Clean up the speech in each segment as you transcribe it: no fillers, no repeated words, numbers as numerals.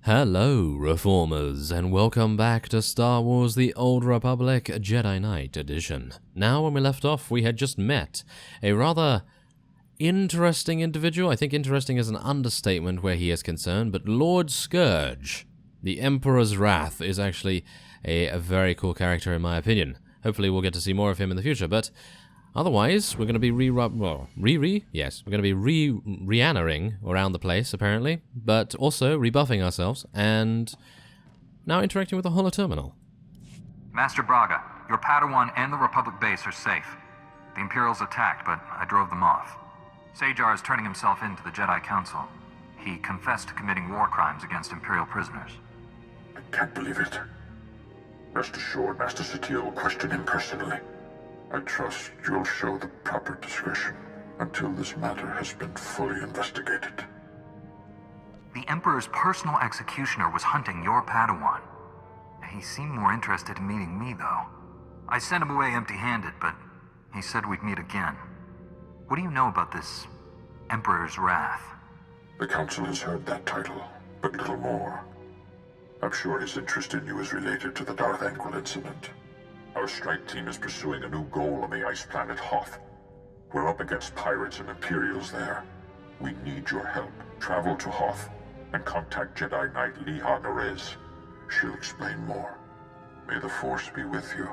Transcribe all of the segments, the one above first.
Hello, Reformers, and welcome back to Star Wars The Old Republic Jedi Knight Edition. Now, when we left off, we had just met a rather interesting individual. I think interesting is an understatement where he is concerned, but Lord Scourge, the Emperor's Wrath, is actually a very cool character in my opinion. Hopefully we'll get to see more of him in the future, but otherwise, we're going to be re-annering around the place, apparently, but also rebuffing ourselves, and now interacting with the holo-terminal. Master Braga, your Padawan and the Republic base are safe. The Imperials attacked, but I drove them off. Sajar is turning himself in to the Jedi Council. He confessed to committing war crimes against Imperial prisoners. I can't believe it. Rest assured, Master Satele will question him personally. I trust you'll show the proper discretion until this matter has been fully investigated. The Emperor's personal executioner was hunting your Padawan. He seemed more interested in meeting me, though. I sent him away empty-handed, but he said we'd meet again. What do you know about this Emperor's Wrath? The Council has heard that title, but little more. I'm sure his interest in you is related to the Darth Angel incident. Our strike team is pursuing a new goal on the ice planet Hoth. We're up against pirates and Imperials there. We need your help. Travel to Hoth and contact Jedi Knight Liha Nerez. She'll explain more. May the Force be with you.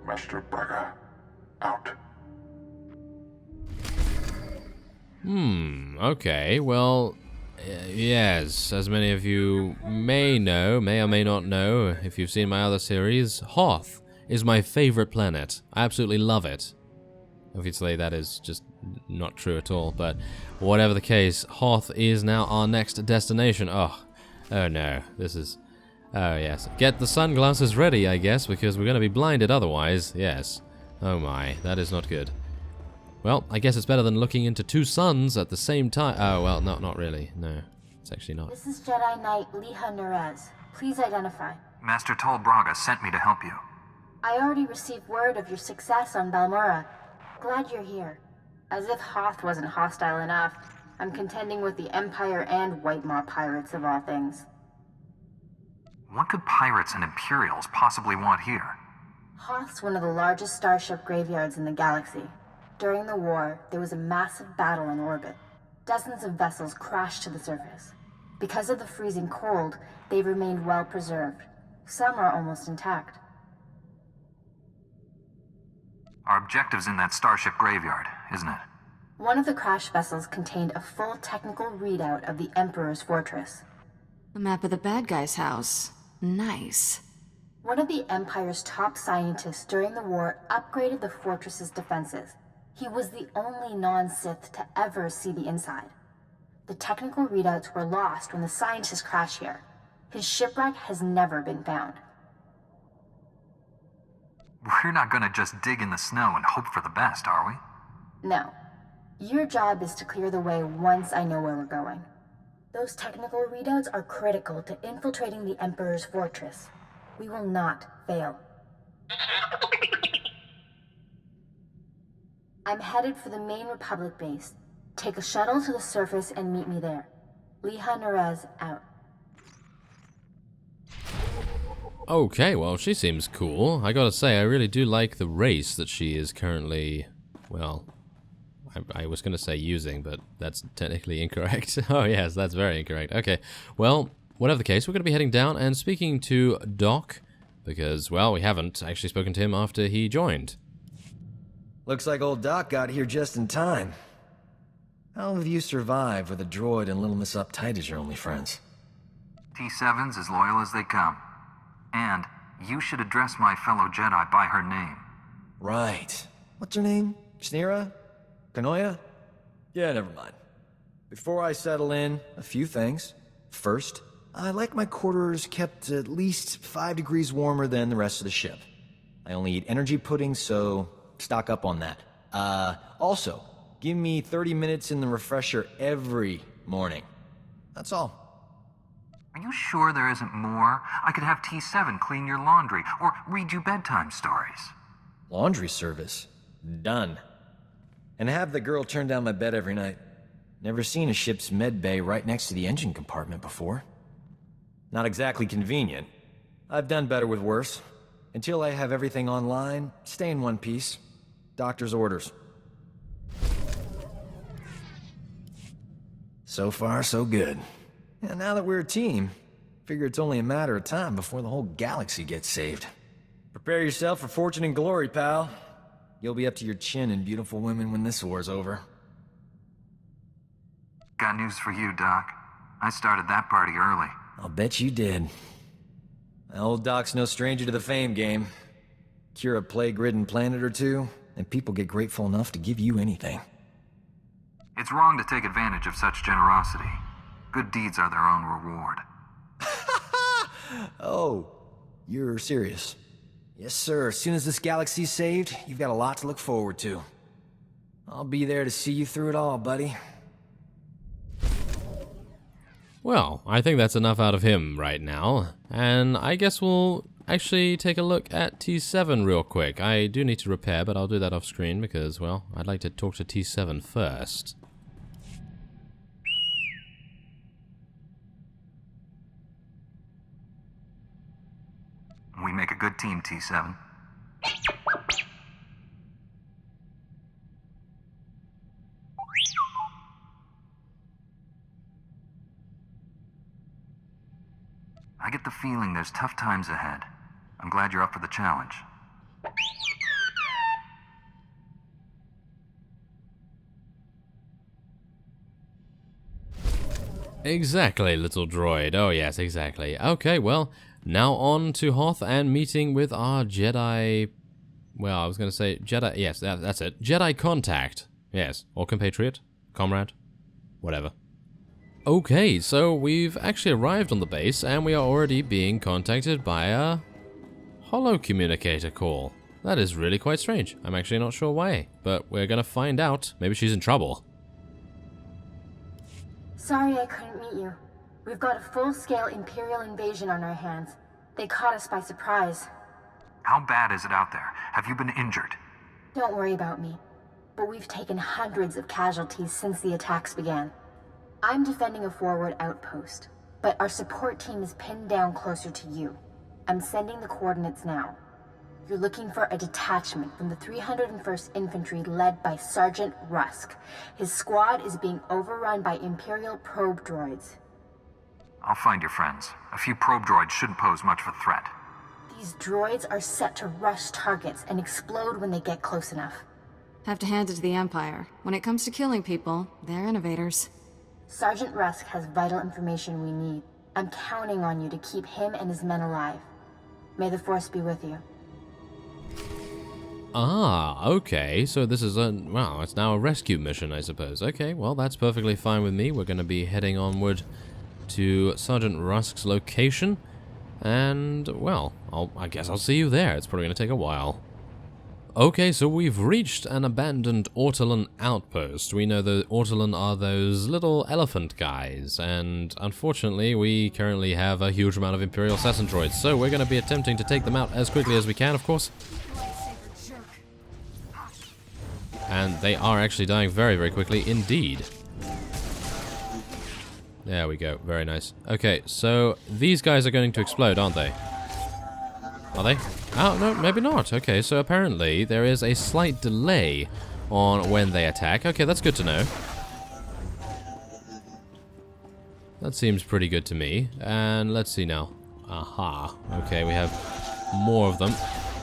Master Braga, out. Okay, well, yes, as many of you may or may not know, if you've seen my other series, Hoth is my favorite planet. I absolutely love it. Obviously, that is just not true at all, but whatever the case, Hoth is now our next destination. Oh no, this is... Oh, yes. Get the sunglasses ready, I guess, because we're going to be blinded otherwise. Yes. Oh my, that is not good. Well, I guess it's better than looking into two suns at the same time. Oh, well, not really. No, it's actually not. This is Jedi Knight Liha Nerez. Please identify. Master Tol Braga sent me to help you. I already received word of your success on Balmora. Glad you're here. As if Hoth wasn't hostile enough, I'm contending with the Empire and White Maw pirates of all things. What could pirates and Imperials possibly want here? Hoth's one of the largest starship graveyards in the galaxy. During the war, there was a massive battle in orbit. Dozens of vessels crashed to the surface. Because of the freezing cold, they've remained well preserved. Some are almost intact. Our objective's in that starship graveyard, isn't it? One of the crash vessels contained a full technical readout of the Emperor's fortress. A map of the bad guy's house. Nice. One of the Empire's top scientists during the war upgraded the fortress's defenses. He was the only non-Sith to ever see the inside. The technical readouts were lost when the scientists crashed here. His shipwreck has never been found. We're not gonna just dig in the snow and hope for the best, are we? No. Your job is to clear the way once I know where we're going. Those technical readouts are critical to infiltrating the Emperor's fortress. We will not fail. I'm headed for the main Republic base. Take a shuttle to the surface and meet me there. Liha Nerez, out. Okay, well, she seems cool. I gotta say, I really do like the race that she is currently, well, I was gonna say using, but that's technically incorrect. Oh yes, that's very incorrect. Okay, well, whatever the case, we're gonna be heading down and speaking to Doc, because, well, we haven't actually spoken to him after he joined. Looks like old Doc got here just in time. How have you survived with a droid and Little Miss Uptight as your only friends? T7's as loyal as they come. And you should address my fellow Jedi by her name. Right. What's her name? Sneera? Kanoya? Yeah, never mind. Before I settle in, a few things. First, I like my quarters kept at least 5 degrees warmer than the rest of the ship. I only eat energy pudding, so stock up on that. Also, give me 30 minutes in the refresher every morning. That's all. Are you sure there isn't more? I could have T7 clean your laundry, or read you bedtime stories. Laundry service? Done. And have the girl turn down my bed every night. Never seen a ship's med bay right next to the engine compartment before. Not exactly convenient. I've done better with worse. Until I have everything online, stay in one piece. Doctor's orders. So far, so good. And now that we're a team, figure it's only a matter of time before the whole galaxy gets saved. Prepare yourself for fortune and glory, pal. You'll be up to your chin in beautiful women when this war's over. Got news for you, Doc. I started that party early. I'll bet you did. Old Doc's no stranger to the fame game. Cure a plague-ridden planet or two, and people get grateful enough to give you anything. It's wrong to take advantage of such generosity. Good deeds are their own reward. Oh, you're serious? Yes, sir. As soon as this galaxy's saved, you've got a lot to look forward to. I'll be there to see you through it all, buddy. Well, I think that's enough out of him right now, and I guess we'll actually take a look at T7 real quick. I do need to repair, but I'll do that off screen because, well, I'd like to talk to T7 first. We make a good team, T7. I get the feeling there's tough times ahead. I'm glad you're up for the challenge. Exactly, little droid. Oh yes, exactly. Okay, well, now on to Hoth and meeting with our Jedi... Well, I was going to say Jedi... Yes, that's it. Jedi contact. Yes, or compatriot, comrade, whatever. Okay, so we've actually arrived on the base, and we are already being contacted by a holo communicator call. That is really quite strange. I'm actually not sure why, but we're gonna find out. Maybe she's in trouble. Sorry I couldn't meet you. We've got a full-scale Imperial invasion on our hands. They caught us by surprise. How bad is it out there? Have you been injured? Don't worry about me, but we've taken hundreds of casualties since the attacks began. I'm defending a forward outpost, but our support team is pinned down closer to you. I'm sending the coordinates now. You're looking for a detachment from the 301st Infantry led by Sergeant Rusk. His squad is being overrun by Imperial probe droids. I'll find your friends. A few probe droids shouldn't pose much of a threat. These droids are set to rush targets and explode when they get close enough. Have to hand it to the Empire. When it comes to killing people, they're innovators. Sergeant Rusk has vital information we need. I'm counting on you to keep him and his men alive. May the Force be with you. Ah, okay, so this is well, it's now a rescue mission, I suppose. Okay, well, that's perfectly fine with me. We're going to be heading onward to Sergeant Rusk's location, and, well, I guess I'll see you there. It's probably going to take a while. Okay, so we've reached an abandoned Ortolan outpost. We know the Ortolan are those little elephant guys, and unfortunately we currently have a huge amount of Imperial assassin droids, so we're going to be attempting to take them out as quickly as we can, of course. And they are actually dying very, very quickly indeed. There we go, very nice. Okay, so these guys are going to explode, aren't they? Are they? Oh, no, maybe not. Okay, so apparently there is a slight delay on when they attack. Okay, that's good to know. That seems pretty good to me. And let's see now. Aha. Okay, we have more of them.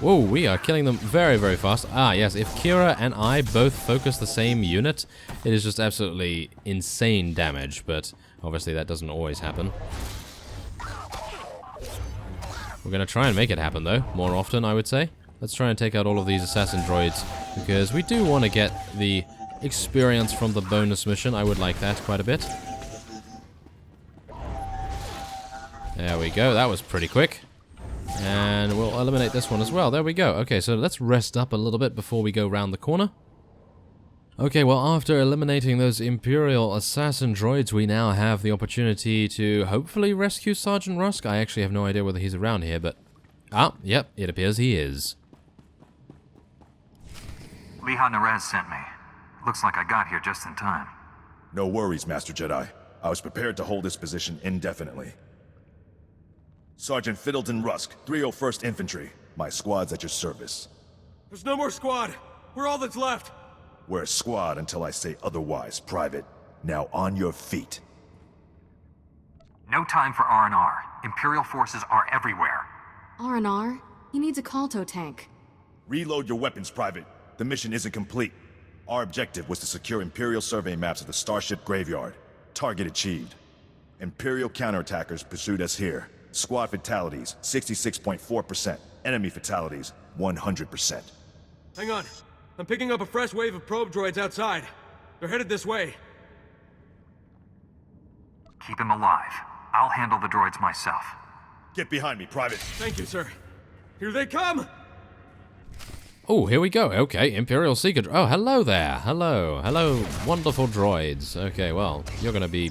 Whoa, we are killing them very, very fast. Ah, yes, if Kira and I both focus the same unit, it is just absolutely insane damage, but obviously that doesn't always happen. We're going to try and make it happen, though, more often, I would say. Let's try and take out all of these assassin droids, because we do want to get the experience from the bonus mission. I would like that quite a bit. There we go. That was pretty quick. And we'll eliminate this one as well. There we go. Okay, so let's rest up a little bit before we go round the corner. Okay, well, after eliminating those Imperial assassin droids, we now have the opportunity to hopefully rescue Sergeant Rusk. I actually have no idea whether he's around here, but... Ah, yep, it appears he is. Liha Nerez sent me. Looks like I got here just in time. No worries, Master Jedi. I was prepared to hold this position indefinitely. Sergeant Fiddleton Rusk, 301st Infantry. My squad's at your service. There's no more squad. We're all that's left. We're a squad until I say otherwise, Private. Now on your feet. No time for R&R. Imperial forces are everywhere. R&R? He needs a Kalto tank. Reload your weapons, Private. The mission isn't complete. Our objective was to secure Imperial survey maps of the Starship Graveyard. Target achieved. Imperial counterattackers pursued us here. Squad fatalities, 66.4%. Enemy fatalities, 100%. Hang on. I'm picking up a fresh wave of probe droids outside. They're headed this way. Keep him alive. I'll handle the droids myself. Get behind me, Private. Thank you, sir. Here they come! Oh, here we go. Okay, Imperial Seeker. Oh, hello there. Hello. Hello, wonderful droids. Okay, well, you're going to be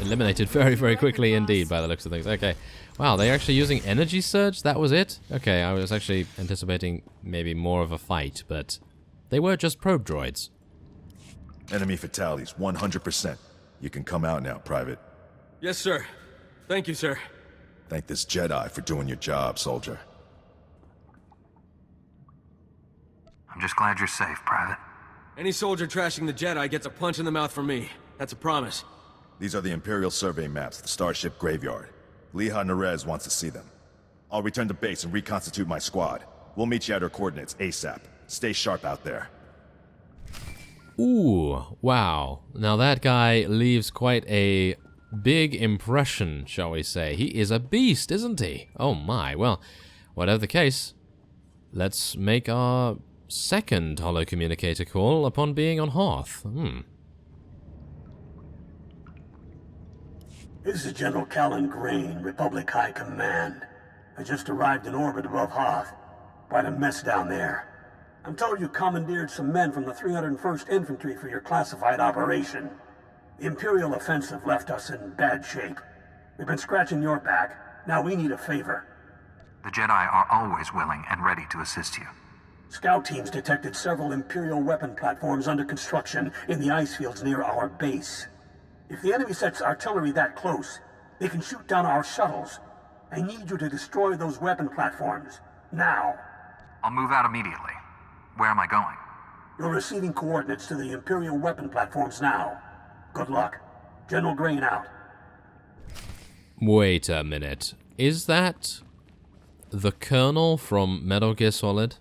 eliminated very, very quickly indeed by the looks of things. Okay. Wow, they're actually using energy surge? That was it? Okay, I was actually anticipating maybe more of a fight, but they were just probe droids. Enemy fatalities, 100%. You can come out now, Private. Yes, sir. Thank you, sir. Thank this Jedi for doing your job, soldier. I'm just glad you're safe, Private. Any soldier trashing the Jedi gets a punch in the mouth from me. That's a promise. These are the Imperial survey maps of the Starship Graveyard. Liha Nerez wants to see them. I'll return to base and reconstitute my squad. We'll meet you at our coordinates ASAP. Stay sharp out there. Ooh, wow. Now that guy leaves quite a big impression, shall we say. He is a beast, isn't he? Oh my. Well, whatever the case, let's make our second holocommunicator call upon being on Hoth. This is General Callan Grain, Republic High Command. I just arrived in orbit above Hoth. Quite a mess down there. I'm told you commandeered some men from the 301st Infantry for your classified operation. The Imperial offensive left us in bad shape. We've been scratching your back. Now we need a favor. The Jedi are always willing and ready to assist you. Scout teams detected several Imperial weapon platforms under construction in the ice fields near our base. If the enemy sets artillery that close, they can shoot down our shuttles. I need you to destroy those weapon platforms. Now. I'll move out immediately. Where am I going? You're receiving coordinates to the Imperial weapon platforms now. Good luck. General Grain out. Wait a minute. Is that the Colonel from Metal Gear Solid?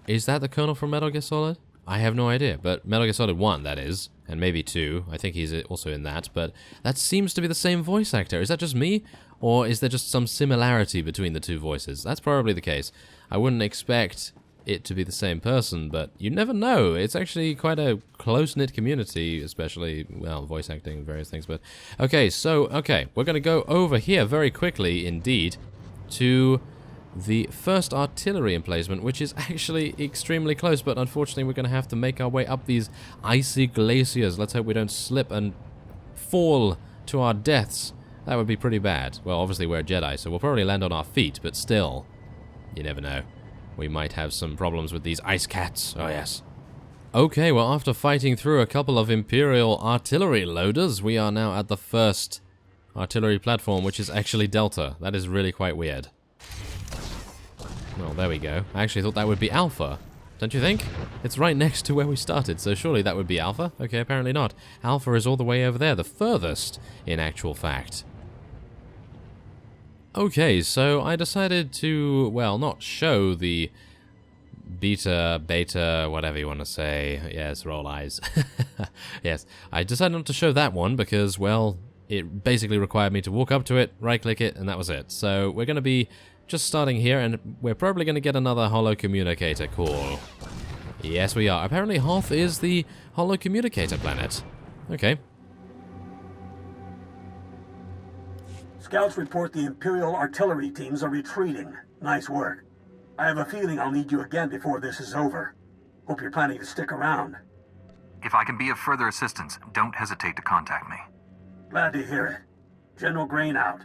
Is that the Colonel from Metal Gear Solid? I have no idea, but Metal Gear Solid 1, that is. And maybe 2. I think he's also in that, but that seems to be the same voice actor. Is that just me? Or is there just some similarity between the two voices? That's probably the case. I wouldn't expect it to be the same person, but you never know. It's actually quite a close-knit community, especially, well, voice acting and various things. But okay, we're going to go over here very quickly indeed to the first artillery emplacement, which is actually extremely close, but unfortunately we're going to have to make our way up these icy glaciers. Let's hope we don't slip and fall to our deaths. That would be pretty bad. Well, obviously we're a Jedi, so we'll probably land on our feet, but still, you never know. We might have some problems with these ice cats. Oh, yes. Okay, well, after fighting through a couple of Imperial artillery loaders, we are now at the first artillery platform, which is actually Delta. That is really quite weird. Well, there we go. I actually thought that would be Alpha. Don't you think? It's right next to where we started, so surely that would be Alpha? Okay, apparently not. Alpha is all the way over there, the furthest, in actual fact. Okay, so I decided to, well, not show the beta, whatever you want to say. Yes, roll eyes. Yes, I decided not to show that one because, well, it basically required me to walk up to it, right-click it, and that was it. So we're going to be just starting here, and we're probably going to get another holocommunicator call. Yes, we are. Apparently Hoth is the holocommunicator planet. Okay. Scouts report the Imperial artillery teams are retreating. Nice work. I have a feeling I'll need you again before this is over. Hope you're planning to stick around. If I can be of further assistance, don't hesitate to contact me. Glad to hear it. General Grain out.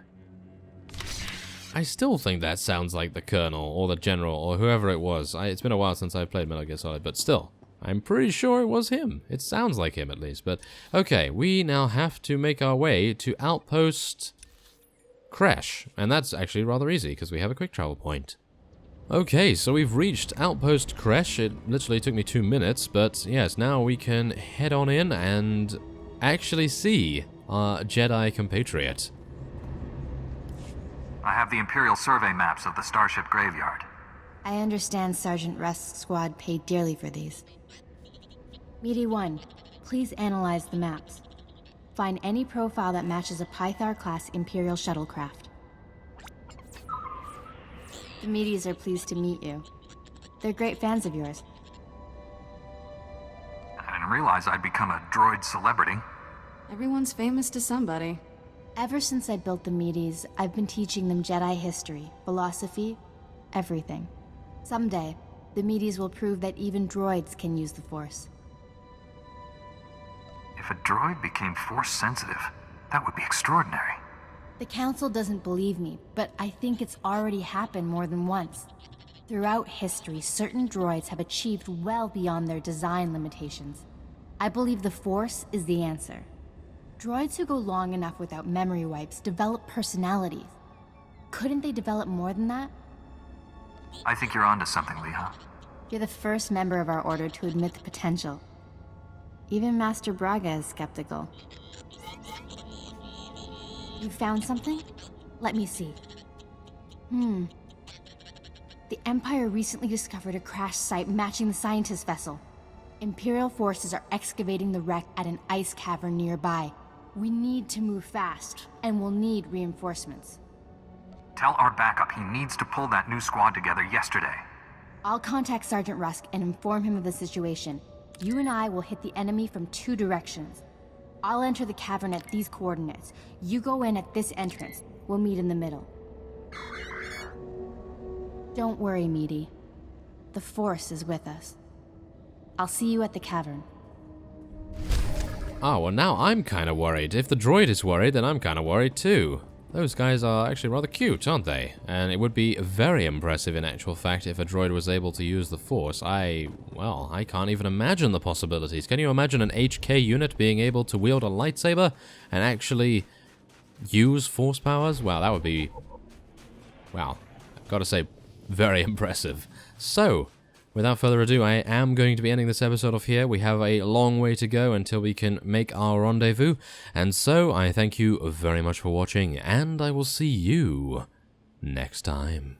I still think that sounds like the Colonel, or the General, or whoever it was. It's been a while since I played Metal Gear Solid, but still, I'm pretty sure it was him. It sounds like him, at least. But, okay, we now have to make our way to Outpost Crash. And that's actually rather easy, because we have a quick travel point. Okay, so we've reached Outpost Crash. It literally took me 2 minutes, but yes, now we can head on in and actually see our Jedi compatriot. I have the Imperial survey maps of the Starship Graveyard. I understand Sergeant Rust's squad paid dearly for these. Meaty 1, please analyze the maps. Find any profile that matches a Pythar-class Imperial shuttlecraft. The Meaties are pleased to meet you. They're great fans of yours. I didn't realize I'd become a droid celebrity. Everyone's famous to somebody. Ever since I built the Meaties, I've been teaching them Jedi history, philosophy, everything. Someday, the Meaties will prove that even droids can use the Force. If a droid became Force-sensitive, that would be extraordinary. The Council doesn't believe me, but I think it's already happened more than once. Throughout history, certain droids have achieved well beyond their design limitations. I believe the Force is the answer. Droids who go long enough without memory wipes develop personalities. Couldn't they develop more than that? I think you're onto something, Leha. You're the first member of our order to admit the potential. Even Master Braga is skeptical. You found something? Let me see. The Empire recently discovered a crash site matching the scientist vessel. Imperial forces are excavating the wreck at an ice cavern nearby. We need to move fast, and we'll need reinforcements. Tell our backup he needs to pull that new squad together yesterday. I'll contact Sergeant Rusk and inform him of the situation. You and I will hit the enemy from 2 directions. I'll enter the cavern at these coordinates. You go in at this entrance. We'll meet in the middle. Don't worry, Meaty. The Force is with us. I'll see you at the cavern. Oh, well now I'm kind of worried. If the droid is worried, then I'm kind of worried too. Those guys are actually rather cute, aren't they? And it would be very impressive in actual fact if a droid was able to use the Force. I can't even imagine the possibilities. Can you imagine an HK unit being able to wield a lightsaber and actually use Force powers? Wow, that would be, wow, I've got to say, very impressive. So, without further ado, I am going to be ending this episode off here. We have a long way to go until we can make our rendezvous. And so, I thank you very much for watching, and I will see you next time.